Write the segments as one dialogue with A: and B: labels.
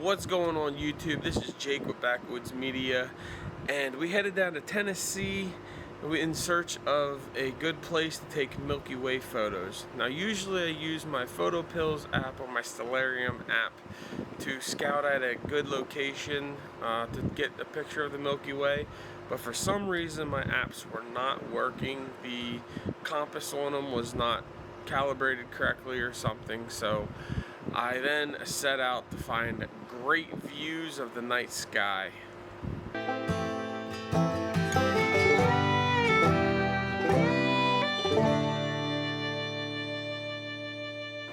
A: What's going on YouTube? This is Jake with Backwoods Media, and we headed down to Tennessee in search of a good place to take Milky Way photos. Now usually I use my Photo Pills app or my Stellarium app to scout out a good location to get a picture of the Milky Way, but for some reason my apps were not working. The compass on them was not calibrated correctly or something, so I then set out to find great views of the night sky.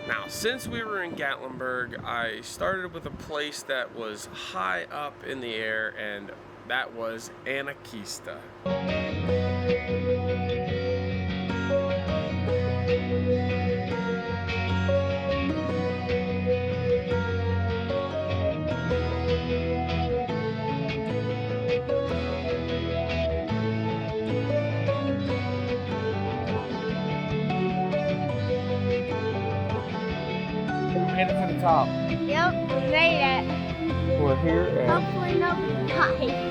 A: Now, since we were in Gatlinburg, I started with a place that was high up in the air, and that was Anakista. Made it to the top.
B: Yep, we made it.
A: We're here at...
B: Hopefully nobody died.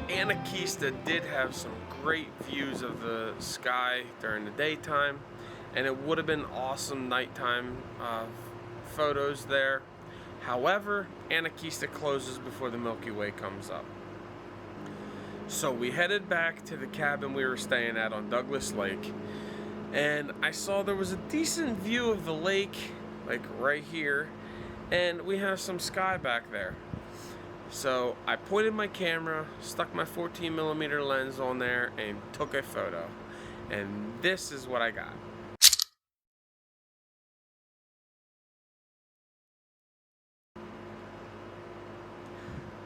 A: Anakista did have some great views of the sky during the daytime, and it would have been awesome nighttime photos there. However, Anakista closes before the Milky Way comes up. So we headed back to the cabin we were staying at on Douglas Lake, and I saw there was a decent view of the lake, like right here, and we have some sky back there. So I pointed my camera, stuck my 14mm lens on there, and took a photo. And this is what I got.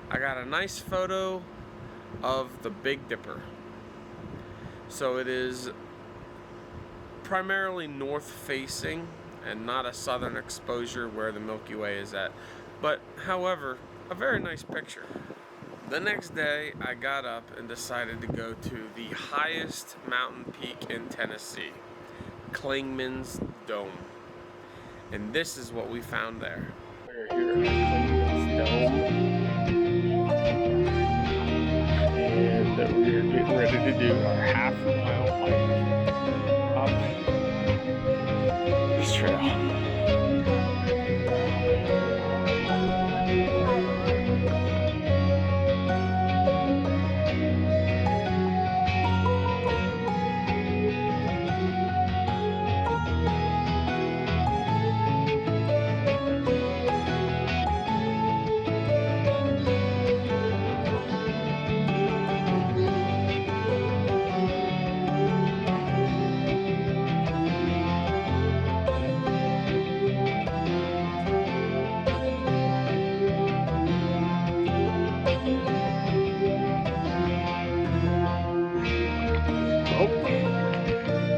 A: I got a nice photo of the Big Dipper. So it is primarily north facing and not a southern exposure where the Milky Way is at. But however, a very nice picture. The next day, I got up and decided to go to the highest mountain peak in Tennessee, Clingmans Dome. And this is what we found there. We're here at Clingmans Dome. And we're getting ready to do our half-mile hike up this trail.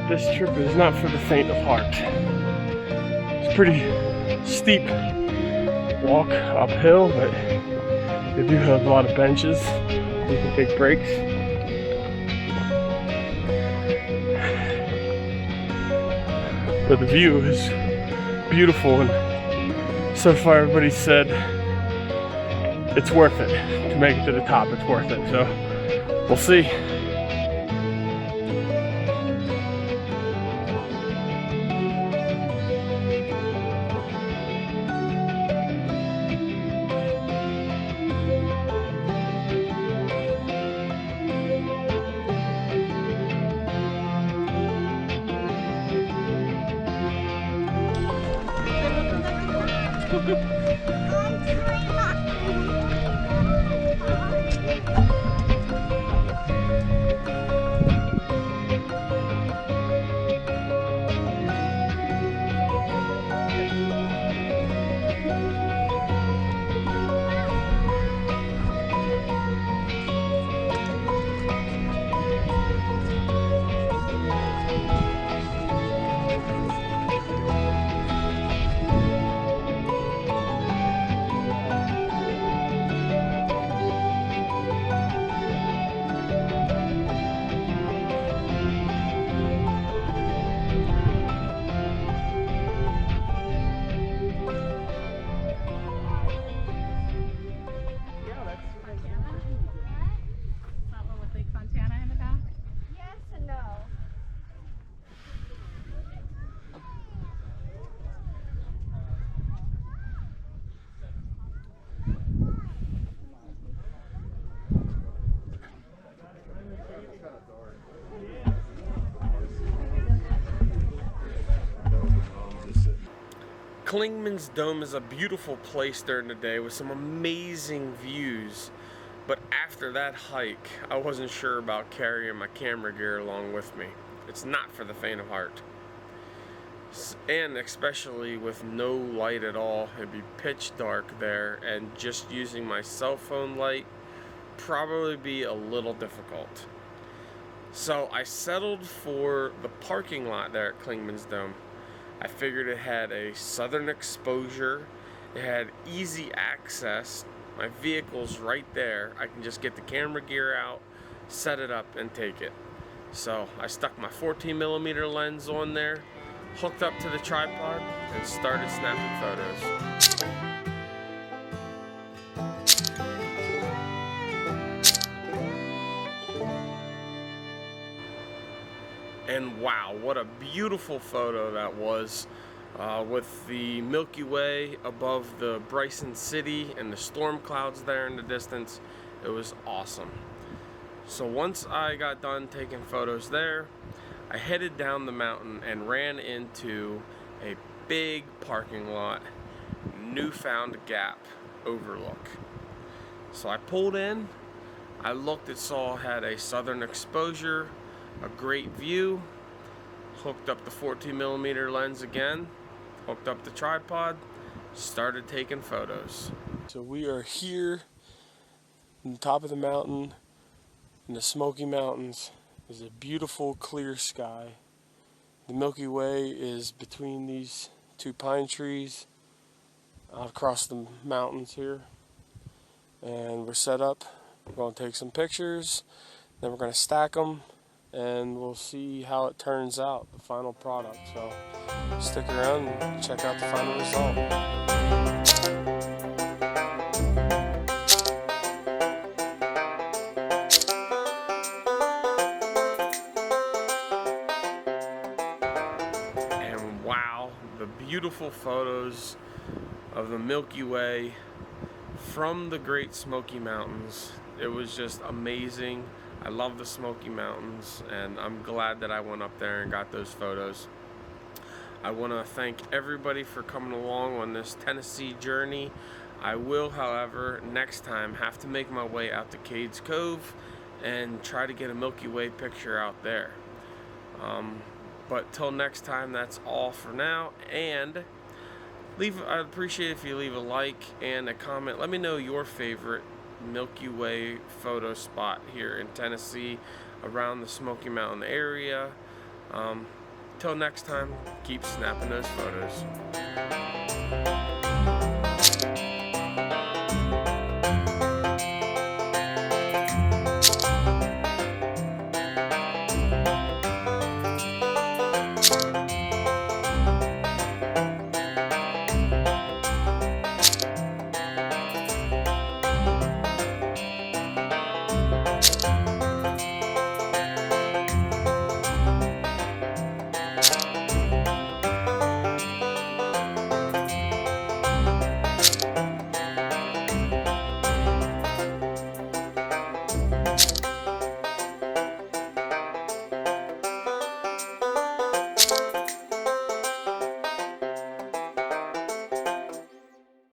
A: This trip is not for the faint of heart. It's pretty steep walk uphill, but they do have a lot of benches. You can take breaks. But the view is beautiful, and so far everybody said it's worth it to make it to the top. It's worth it, so we'll see. Clingmans Dome is a beautiful place during the day with some amazing views, but after that hike, I wasn't sure about carrying my camera gear along with me. It's not for the faint of heart. And especially with no light at all, it'd be pitch dark there, and just using my cell phone light probably be a little difficult. So I settled for the parking lot there at Clingmans Dome. I figured it had a southern exposure, it had easy access, my vehicle's right there, I can just get the camera gear out, set it up, and take it. So I stuck my 14mm lens on there, hooked up to the tripod, and started snapping photos. And wow, what a beautiful photo that was, with the Milky Way above the Bryson City and the storm clouds there in the distance. It was awesome. So once I got done taking photos there, I headed down the mountain and ran into a big parking lot, Newfound Gap Overlook. So I pulled in, I looked, it had a southern exposure, a great view, hooked up the 14mm lens again, hooked up the tripod, started taking photos. So we are here on the top of the mountain in the Smoky Mountains. There's a beautiful clear sky. The Milky Way is between these two pine trees out across the mountains here, and we're set up. We're going to take some pictures, then we're going to stack them, and we'll see how it turns out, the final product. So stick around and check out the final result. And wow, the beautiful photos of the Milky Way from the Great Smoky Mountains. It was just amazing. I love the Smoky Mountains, and I'm glad that I went up there and got those photos. I want to thank everybody for coming along on this Tennessee journey. I will, however, next time have to make my way out to Cades Cove and try to get a Milky Way picture out there. But till next time, that's all for now. And I'd appreciate if you leave a like and a comment. Let me know your favorite Milky Way photo spot here in Tennessee, around the Smoky Mountain area. Till next time, keep snapping those photos.